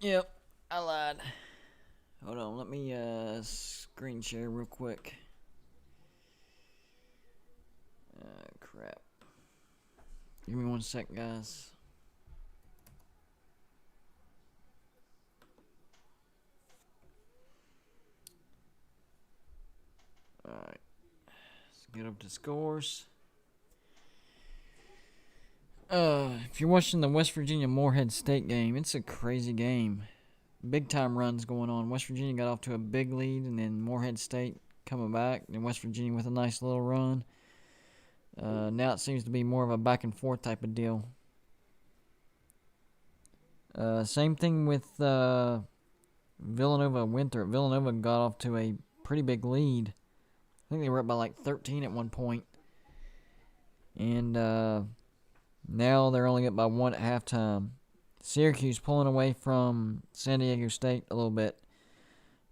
Yep, I lied. Hold on, let me screen share real quick. Crap. Give me 1 sec, guys. Alright, let's get up to scores. If you're watching the West Virginia Morehead State game, it's a crazy game. Big time runs going on. West Virginia got off to a big lead, and then Morehead State coming back, and West Virginia with a nice little run. Now it seems to be more of a back and forth type of deal. Same thing with Villanova Winthrop. Villanova got off to a pretty big lead. I think they were up by like 13 at one point. And now they're only up by 1 at halftime. Syracuse pulling away from San Diego State a little bit.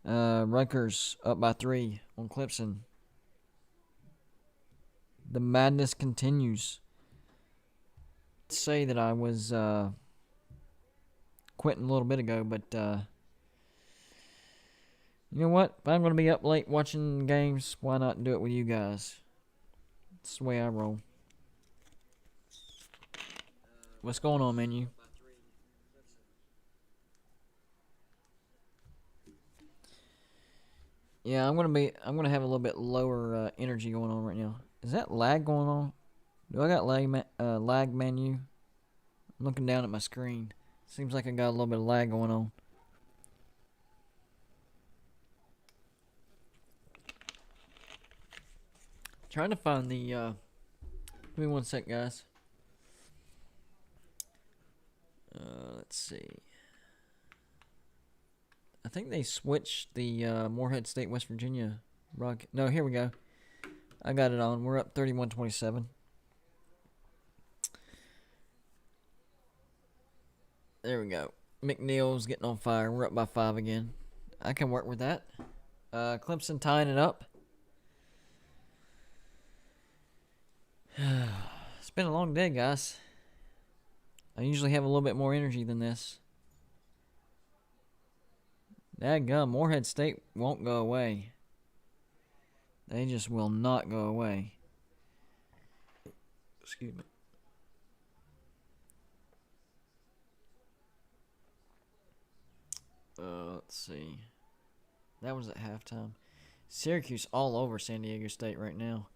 Rutgers up by 3 on Clemson. The madness continues. To say that I was quitting a little bit ago, but you know what? If I'm going to be up late watching games, why not do it with you guys? That's the way I roll. What's going on, menu? Yeah, I'm gonna have a little bit lower energy going on right now. Is that lag going on? Do I got lag menu? I'm looking down at my screen. Seems like I got a little bit of lag going on. Trying to find the give me 1 sec, guys. Let's see. I think they switched the Morehead State West Virginia rock. No, here we go. I got it on. We're up 31-27. There we go. McNeil's getting on fire. We're up by 5 again. I can work with that. Clemson tying it up. It's been a long day, guys. I usually have a little bit more energy than this. Dadgum, Morehead State won't go away. They just will not go away. Excuse me. Let's see. That was at halftime. Syracuse all over San Diego State right now.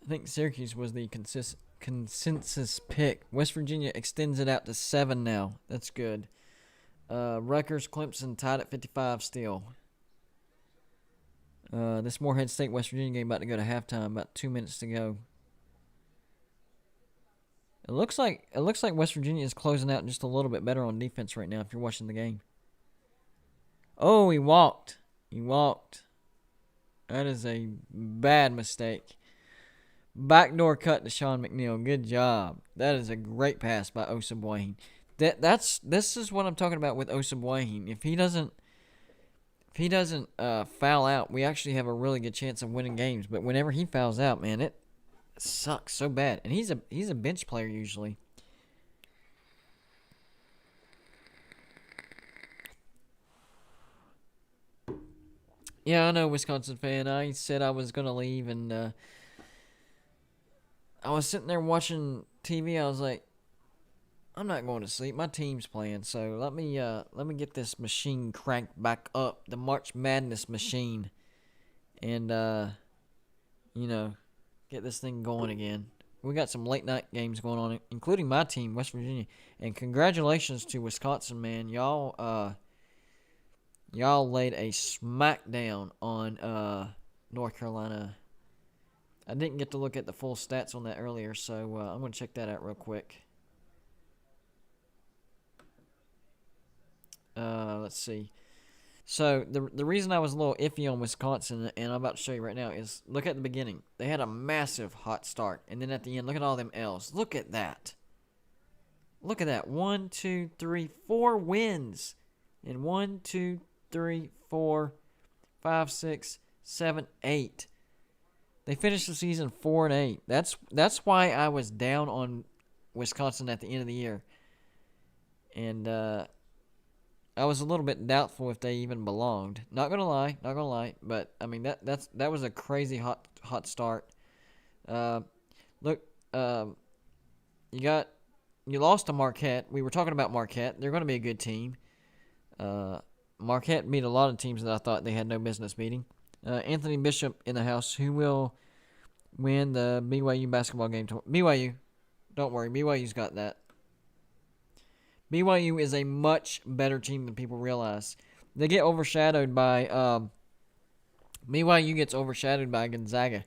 I think Syracuse was the consensus pick. West Virginia extends it out to 7 now. That's good. Rutgers, Clemson tied at 55 still. This Morehead State West Virginia game about to go to halftime. About 2 minutes to go. It looks like West Virginia is closing out just a little bit better on defense right now. If you're watching the game. Oh, he walked. That is a bad mistake. Backdoor cut to Sean McNeil. Good job. That is a great pass by Osabwahine. This is what I'm talking about with Osabwahine. If he doesn't foul out, we actually have a really good chance of winning games. But whenever he fouls out, man, it sucks so bad. And he's a bench player usually. Yeah, I know, Wisconsin fan. I said I was gonna leave, and I was sitting there watching TV. I was like, I'm not going to sleep. My team's playing, so let me get this machine cranked back up, the March Madness machine, and get this thing going again. We got some late night games going on, including my team, West Virginia, and congratulations to Wisconsin, man. Y'all laid a smackdown on North Carolina. I didn't get to look at the full stats on that earlier, so I'm going to check that out real quick. Let's see. So the reason I was a little iffy on Wisconsin, and I'm about to show you right now, is look at the beginning. They had a massive hot start, and then at the end, look at all them L's. Look at that. Look at that. 1, 2, 3, 4 wins. And 1, 2, 3, 4, 5, 6, 7, 8. They finished the season 4-8. That's why I was down on Wisconsin at the end of the year. and I was a little bit doubtful if they even belonged. Not gonna lie. But I mean that was a crazy hot start. Uh, look, you lost to Marquette. We were talking about Marquette. They're going to be a good team. Marquette beat a lot of teams that I thought they had no business beating. Anthony Bishop in the house, who will win the BYU basketball game. BYU, don't worry, BYU's got that. BYU is a much better team than people realize. They get overshadowed by BYU gets overshadowed by Gonzaga.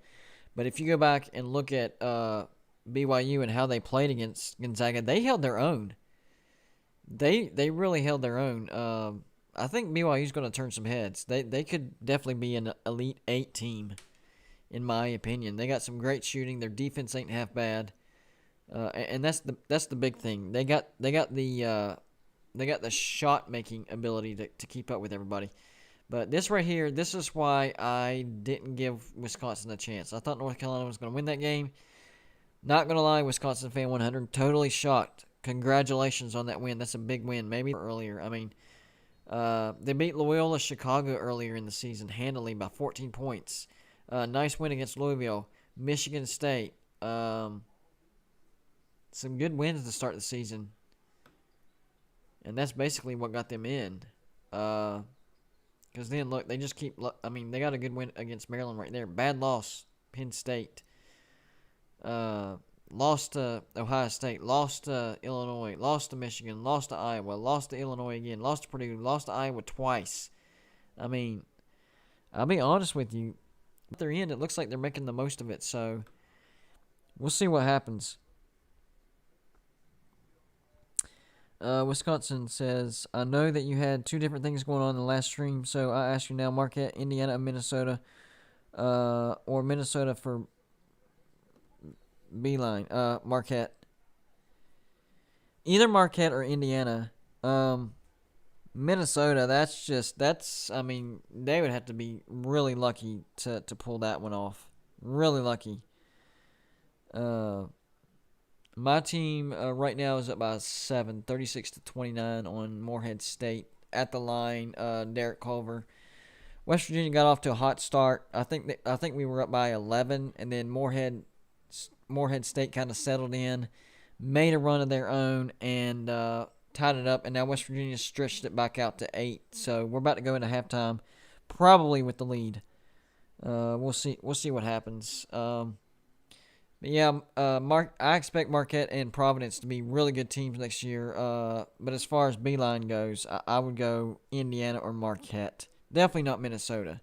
But if you go back and look at BYU and how they played against Gonzaga, they held their own. They really held their own. I think BYU's going to turn some heads. They could definitely be an Elite 8 team, in my opinion. They got some great shooting. Their defense ain't half bad, and that's the big thing. They got the shot making ability to keep up with everybody. But this right here, this is why I didn't give Wisconsin a chance. I thought North Carolina was going to win that game. Not going to lie, Wisconsin fan 100, totally shocked. Congratulations on that win. That's a big win. Maybe earlier. I mean, they beat Loyola Chicago earlier in the season handily by 14 points. Nice win against Louisville. Michigan State. Some good wins to start the season. And that's basically what got them in. Because then, look, they just keep... I mean, they got a good win against Maryland right there. Bad loss, Penn State. Lost to Ohio State. Lost to Illinois. Lost to Michigan. Lost to Iowa. Lost to Illinois again. Lost to Purdue. Lost to Iowa twice. I mean, I'll be honest with you. At their end, it looks like they're making the most of it. So, we'll see what happens. Wisconsin says, I know that you had two different things going on in the last stream, so I ask you now, Marquette, Indiana, Minnesota, or Minnesota for Beeline. Marquette. Either Marquette or Indiana. Minnesota, I mean, they would have to be really lucky to pull that one off. Really lucky. My team right now is up by 7, 36-29 on Morehead State. At the line, Derek Culver. West Virginia got off to a hot start. I think we were up by 11, and then Morehead State kind of settled in, made a run of their own, and tied it up. And now West Virginia stretched it back out to 8. So we're about to go into halftime, probably with the lead. We'll see what happens. But yeah, I expect Marquette and Providence to be really good teams next year. But as far as Beeline goes, I would go Indiana or Marquette. Definitely not Minnesota.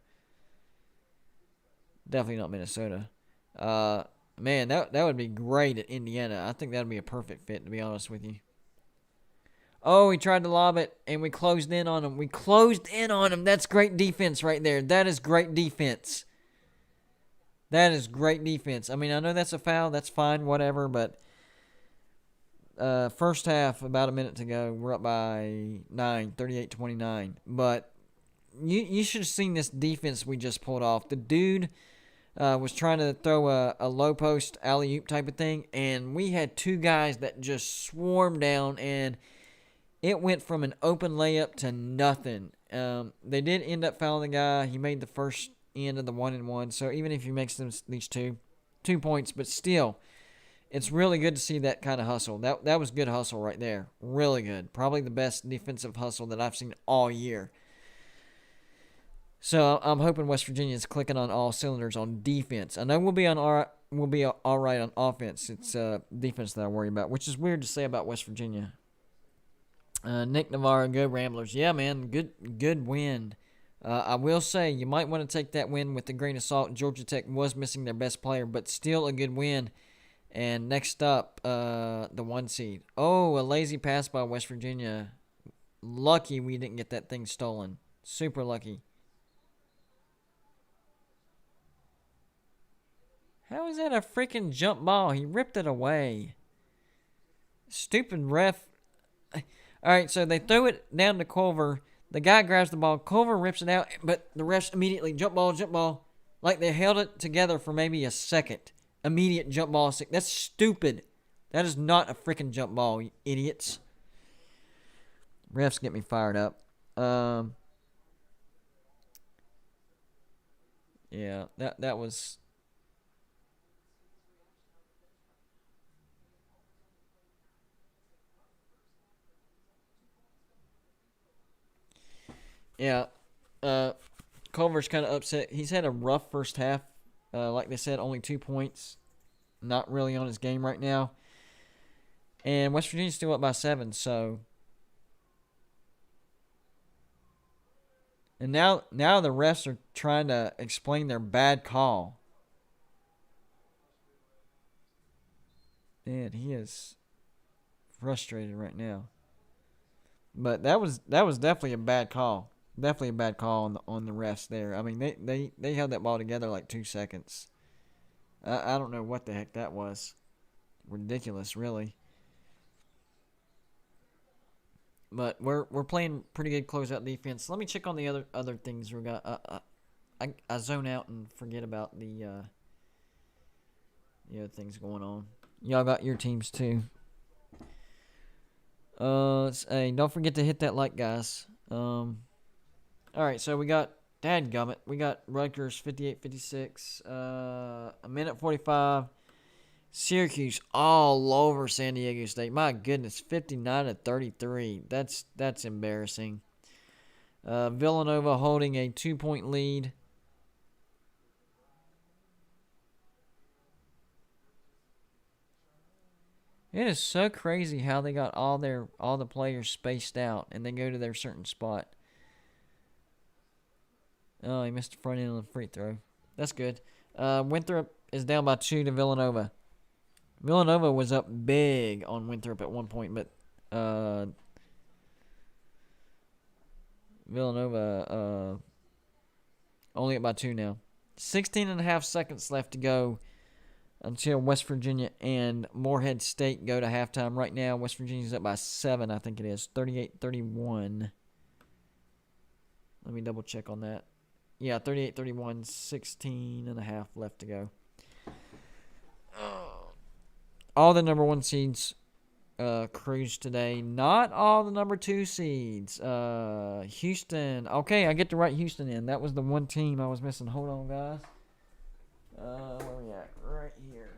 Man, that would be great at Indiana. I think that would be a perfect fit, to be honest with you. Oh, he tried to lob it, and we closed in on him. That's great defense right there. That is great defense. I mean, I know that's a foul. That's fine, whatever. But first half, about a minute to go, we're up by 9, 38-29. But you should have seen this defense we just pulled off. The dude was trying to throw a low post alley-oop type of thing, and we had two guys that just swarmed down, and it went from an open layup to nothing. They did end up fouling the guy. He made the first end of the 1-and-1. So even if he makes these 2 points, but still, it's really good to see that kind of hustle. That was good hustle right there. Really good. Probably the best defensive hustle that I've seen all year. So I'm hoping West Virginia is clicking on all cylinders on defense. I know we'll be all right on offense. It's defense that I worry about, which is weird to say about West Virginia. Nick Navarro, go Ramblers. Yeah, man, good win. I will say you might want to take that win with a grain of salt. Georgia Tech was missing their best player, but still a good win. And next up, the 1 seed. Oh, a lazy pass by West Virginia. Lucky we didn't get that thing stolen. Super lucky. How is that a freaking jump ball? He ripped it away. Stupid ref. All right, so they throw it down to Culver. The guy grabs the ball. Culver rips it out, but the refs immediately jump ball. Like they held it together for maybe a second. Immediate jump ball. That's stupid. That is not a freaking jump ball, you idiots. Refs get me fired up. Yeah, that was. Yeah, uh, Culver's kind of upset. He's had a rough first half. Like they said, only 2 points. Not really on his game right now. And West Virginia's still up by 7. So, and now the refs are trying to explain their bad call. Man, he is frustrated right now. But that was definitely a bad call. Definitely a bad call on the refs there. I mean, they held that ball together like 2 seconds. I don't know what the heck that was. Ridiculous, really. But we're playing pretty good closeout defense. Let me check on the other things we got. I zone out and forget about the other things going on. Y'all got your teams too. Hey, don't forget to hit that like, guys. All right, so we got dadgummit. We got Rutgers 58-56. A minute 45. Syracuse all over San Diego State. My goodness, 59-33. That's embarrassing. Villanova holding a 2-point lead. It is so crazy how they got all the players spaced out and they go to their certain spot. Oh, he missed the front end of the free throw. That's good. Winthrop is down by 2 to Villanova. Villanova was up big on Winthrop at one point, but Villanova only up by 2 now. 16 and a half seconds left to go until West Virginia and Morehead State go to halftime. Right now, West Virginia's up by 7, I think it is. 38-31. Let me double check on that. Yeah, 38-31, 16 and a half left to go. All the number 1 seeds cruise today. Not all the number 2 seeds. Houston. Okay, I get to write Houston in. That was the one team I was missing. Hold on, guys. Where we at? Right here.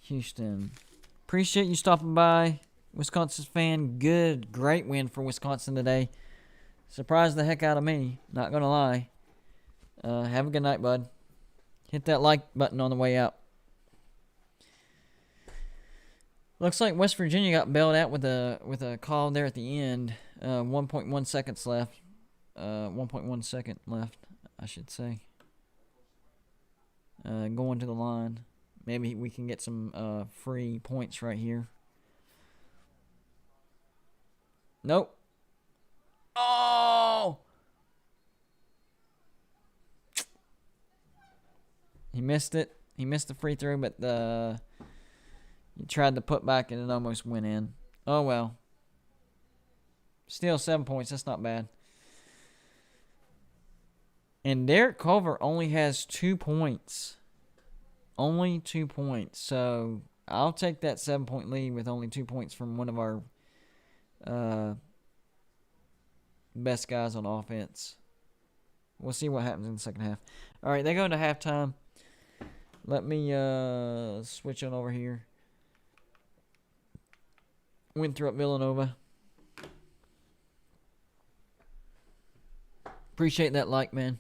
Houston. Appreciate you stopping by. Wisconsin fan, great win for Wisconsin today. Surprised the heck out of me, not going to lie. Have a good night, bud. Hit that like button on the way out. Looks like West Virginia got bailed out with a call there at the end. 1.1 seconds left. 1.1 second left, I should say. Going to the line. Maybe we can get some free points right here. Nope. Oh! He missed it. He missed the free throw, but he tried to put back and it almost went in. Oh, well. Still 7 points. That's not bad. And Derek Culver only has 2 points. Only 2 points. So I'll take that 7-point lead with only 2 points from one of our best guys on offense. We'll see what happens in the second half. All right, they go into halftime. Let me switch on over here. Winthrop, Villanova. Appreciate that like, man.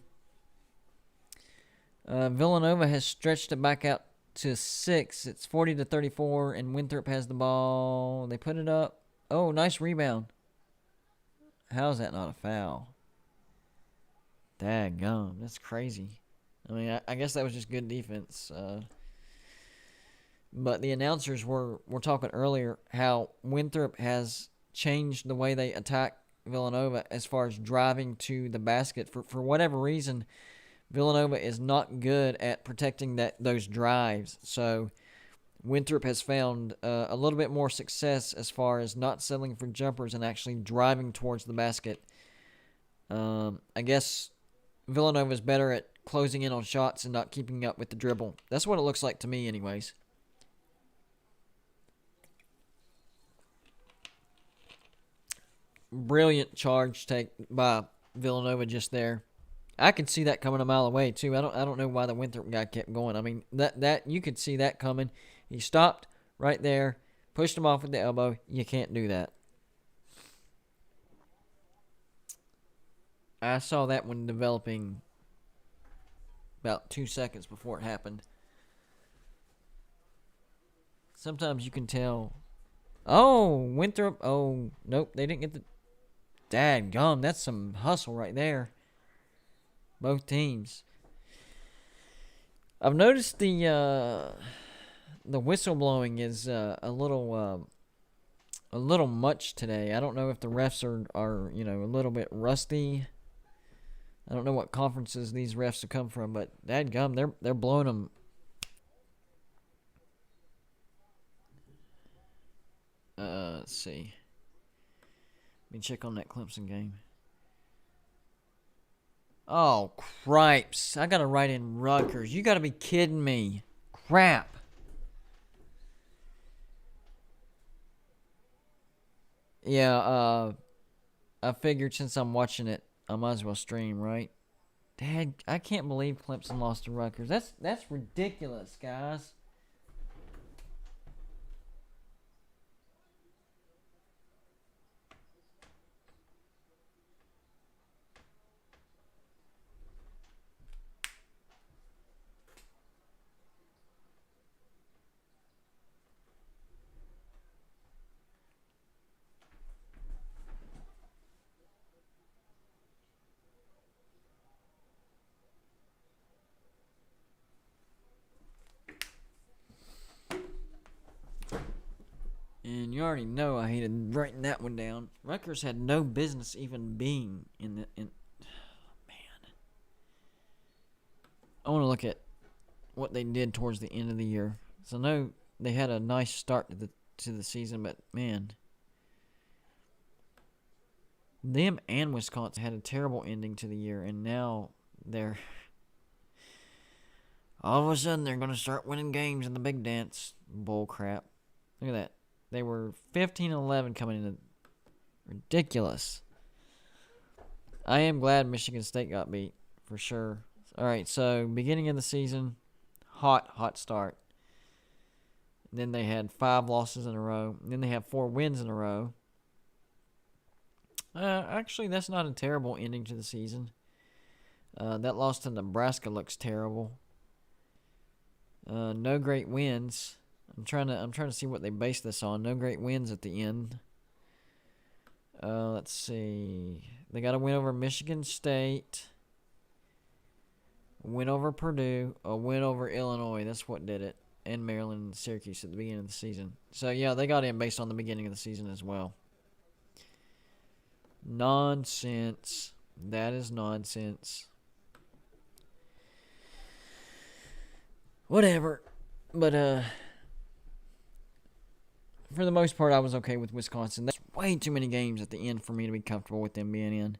Villanova has stretched it back out to 6. It's 40-34, and Winthrop has the ball. They put it up. Oh, nice rebound. How is that not a foul? Daggum, that's crazy. I mean, I guess that was just good defense. But the announcers were talking earlier how Winthrop has changed the way they attack Villanova as far as driving to the basket. For whatever reason, Villanova is not good at protecting those drives. So Winthrop has found a little bit more success as far as not settling for jumpers and actually driving towards the basket. I guess Villanova is better at closing in on shots and not keeping up with the dribble. That's what it looks like to me anyways. Brilliant charge take by Villanova just there. I could see that coming a mile away too. I don't know why the Winthrop guy kept going. I mean, that you could see that coming. He stopped right there, pushed him off with the elbow. You can't do that. I saw that one developing about 2 seconds before it happened. Sometimes you can tell. Oh, Winthrop. Oh, nope, they didn't get the. Dadgum, that's some hustle right there. Both teams. I've noticed the whistle blowing is a little much today. I don't know if the refs are a little bit rusty. I don't know what conferences these refs have come from, but dadgum, they're blowing them. Let's see. Let me check on that Clemson game. Oh, cripes. I got to write in Rutgers. You got to be kidding me. Crap. Yeah, I figured since I'm watching it, I might as well stream, right? Dad, I can't believe Clemson lost to Rutgers. That's ridiculous, guys. And you already know I hated writing that one down. Rutgers had no business even being in the. Man, I want to look at what they did towards the end of the year. So I know they had a nice start to the season, but man, them and Wisconsin had a terrible ending to the year, and now they're all of a sudden they're going to start winning games in the big dance. Bull crap. Look at that. They were 15-11 coming in. Ridiculous. I am glad Michigan State got beat, for sure. All right, so beginning of the season, hot start. And then they had 5 losses in a row. And then they have 4 wins in a row. Actually, that's not a terrible ending to the season. That loss to Nebraska looks terrible. No great wins. I'm trying to see what they base this on. No great wins at the end. Let's see. They got a win over Michigan State. A win over Purdue. A win over Illinois. That's what did it. And Maryland and Syracuse at the beginning of the season. So, yeah, they got in based on the beginning of the season as well. Nonsense. That is nonsense. Whatever. But, for the most part, I was okay with Wisconsin. That's way too many games at the end for me to be comfortable with them being in.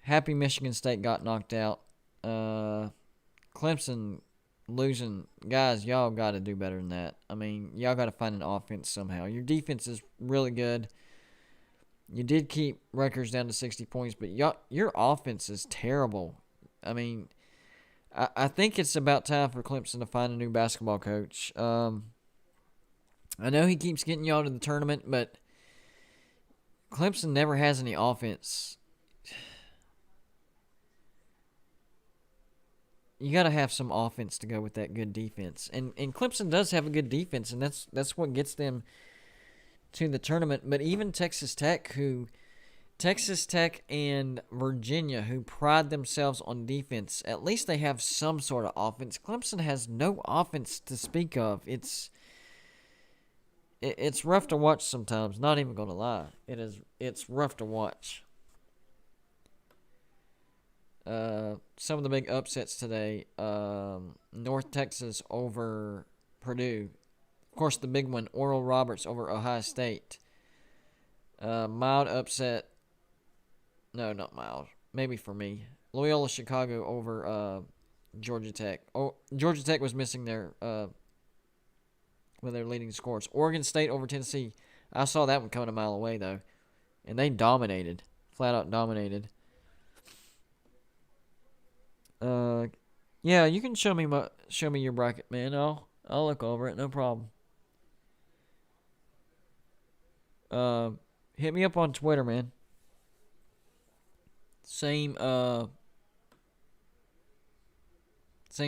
Happy Michigan State got knocked out. Clemson losing. Guys, y'all got to do better than that. I mean, y'all got to find an offense somehow. Your defense is really good. You did keep Rutgers down to 60 points, but your offense is terrible. I mean, I think it's about time for Clemson to find a new basketball coach. I know he keeps getting y'all to the tournament, but Clemson never has any offense. You got to have some offense to go with that good defense. And Clemson does have a good defense, and that's what gets them to the tournament. But even Texas Tech and Virginia, who pride themselves on defense, at least they have some sort of offense. Clemson has no offense to speak of. It's rough to watch sometimes. Not even gonna lie, it's rough to watch. Some of the big upsets today. North Texas over Purdue. Of course, the big one, Oral Roberts over Ohio State. Mild upset. No, not mild. Maybe for me. Loyola Chicago over Georgia Tech. Oh, Georgia Tech was missing their leading scores. Oregon State over Tennessee. I saw that one coming a mile away though, and they dominated, flat out dominated. Yeah, you can show me your bracket, man. I'll look over it, no problem. Hit me up on Twitter, man. Same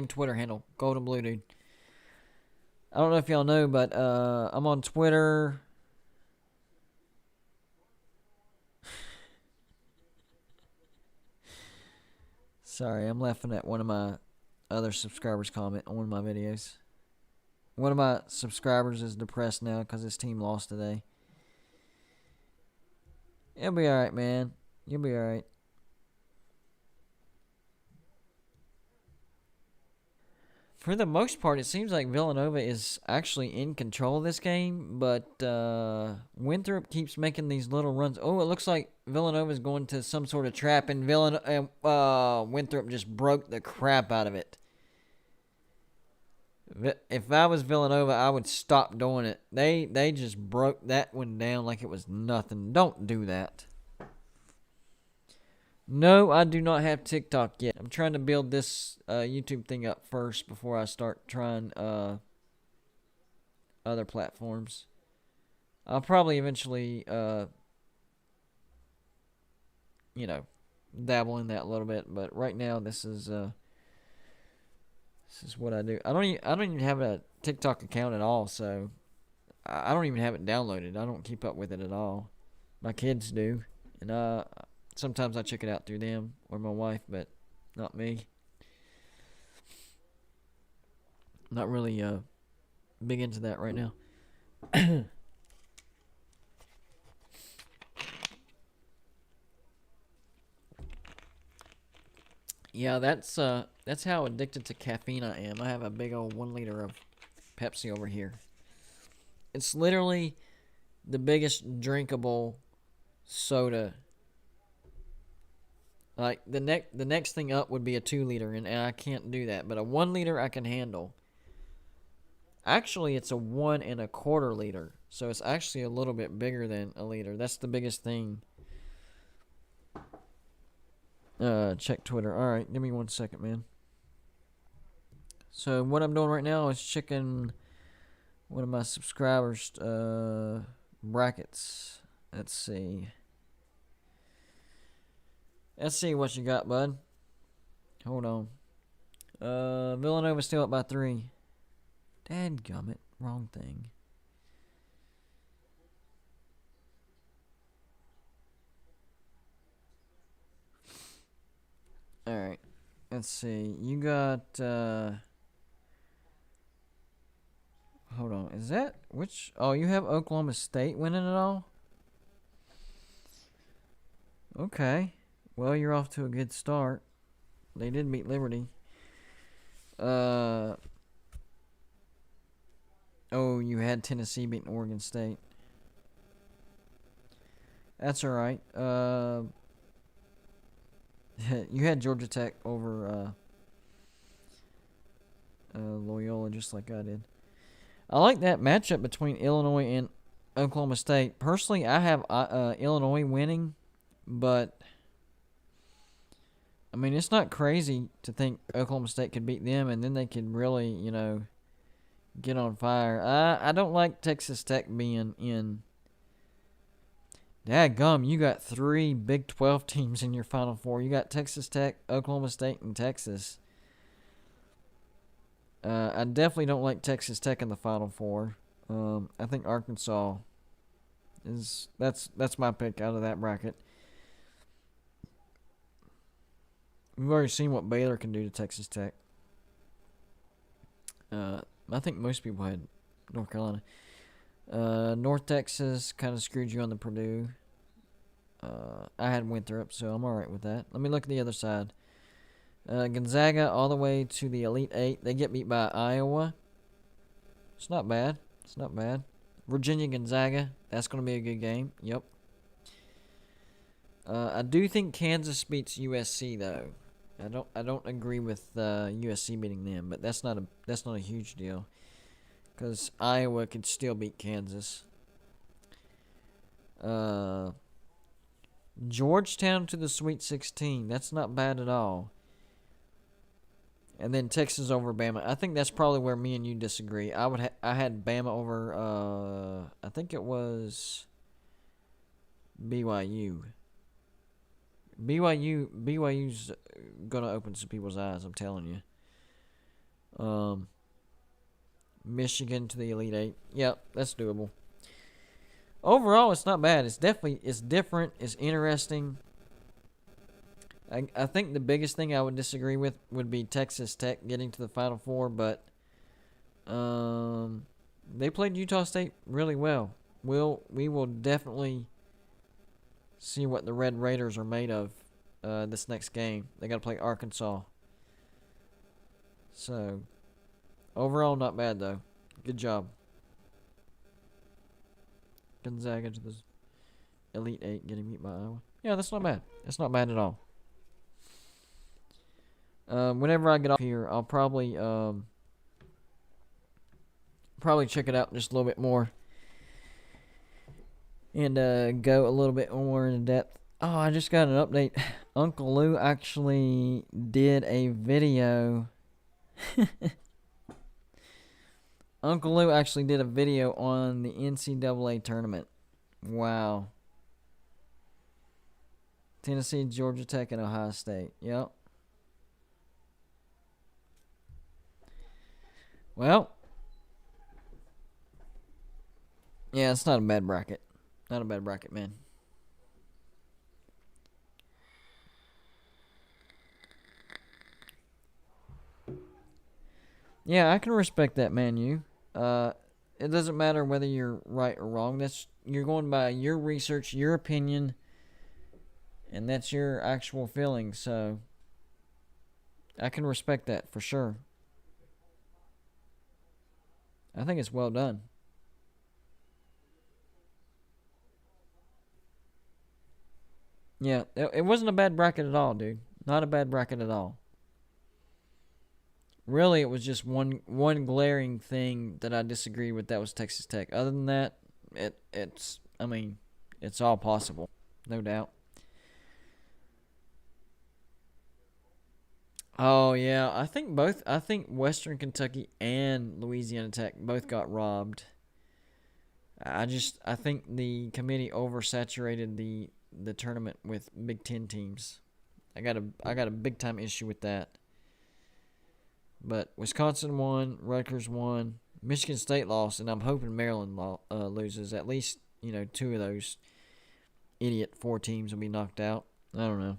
Twitter handle, Golden Blue Dude. I don't know if y'all know, but I'm on Twitter. Sorry, I'm laughing at one of my other subscribers' comment on one of my videos. One of my subscribers is depressed now because his team lost today. You'll be alright, man. You'll be alright. For the most part, it seems like Villanova is actually in control of this game, but Winthrop keeps making these little runs. Oh, it looks like Villanova is going to some sort of trap, and Winthrop just broke the crap out of it. If I was Villanova, I would stop doing it. They just broke that one down like it was nothing. Don't do that. No, I do not have TikTok yet. I'm trying to build this YouTube thing up first before I start trying other platforms. I'll probably eventually, dabble in that a little bit. But right now, this is what I do. I don't even have a TikTok account at all, so I don't even have it downloaded. I don't keep up with it at all. My kids do, and sometimes I check it out through them or my wife, but not me. Not really big into that right now. Yeah, that's how addicted to caffeine I am. I have a big old 1 liter of Pepsi over here. It's literally the biggest drinkable soda. Like the next thing up would be a 2 liter, and I can't do that. But a 1 liter I can handle. Actually, it's a 1.25 liter, so it's actually a little bit bigger than a liter. That's the biggest thing. Check Twitter. All right, give me 1 second, man. So what I'm doing right now is checking one of my subscribers' brackets. Let's see. Let's see what you got, bud. Hold on. Villanova's still up by 3. Dadgummit. Wrong thing. Alright. Let's see. You got, hold on. Is that, which, oh, you have Oklahoma State winning it all? Okay. Well, you're off to a good start. They did beat Liberty. Oh, you had Tennessee beating Oregon State. That's all right. You had Georgia Tech over Loyola, just like I did. I like that matchup between Illinois and Oklahoma State. Personally, I have Illinois winning, but I mean, it's not crazy to think Oklahoma State could beat them, and then they could really, get on fire. I don't like Texas Tech being in. Dadgum, you got 3 Big 12 teams in your Final Four. You got Texas Tech, Oklahoma State, and Texas. I definitely don't like Texas Tech in the Final Four. I think Arkansas that's my pick out of that bracket. We've already seen what Baylor can do to Texas Tech. I think most people had North Carolina. North Texas kind of screwed you on the Purdue. I had Winthrop, so I'm all right with that. Let me look at the other side. Gonzaga all the way to the Elite Eight. They get beat by Iowa. It's not bad. It's not bad. Virginia Gonzaga. That's going to be a good game. Yep. I do think Kansas beats USC though. I don't agree with USC beating them, but that's not a huge deal because Iowa could still beat Kansas. Georgetown to the Sweet 16. That's not bad at all. And then Texas over Bama. I think that's probably where me and you disagree. I had Bama over. I think it was BYU. BYU's gonna open some people's eyes. I'm telling you. Michigan to the Elite Eight. Yep, that's doable. Overall, it's not bad. It's different. It's interesting. I think the biggest thing I would disagree with would be Texas Tech getting to the Final Four, but they played Utah State really well. We will definitely see what the Red Raiders are made of this next game. They got to play Arkansas. So, overall, not bad, though. Good job. Gonzaga to the Elite Eight getting beat by Iowa. Yeah, that's not bad. That's not bad at all. Whenever I get off here, I'll probably check it out just a little bit more and go a little bit more in depth. Oh, I just got an update. Uncle Lou actually did a video. Uncle Lou actually did a video on the NCAA tournament. Wow. Tennessee, Georgia Tech, and Ohio State. Yep. Well, yeah, it's not a bad bracket. Not a bad bracket, man. Yeah, I can respect that, man. It doesn't matter whether you're right or wrong. You're going by your research, your opinion, and that's your actual feelings. So I can respect that for sure. I think it's well done. Yeah, it wasn't a bad bracket at all, dude. Not a bad bracket at all. Really, it was just one glaring thing that I disagree with. That was Texas Tech. Other than that, it's all possible, no doubt. Oh yeah, I think both. I think Western Kentucky and Louisiana Tech both got robbed. I think the committee oversaturated the tournament with Big Ten teams. I got a big time issue with that. But Wisconsin won, Rutgers won, Michigan State lost, and I'm hoping Maryland loses. At least two of those idiot 4 teams will be knocked out. I don't know.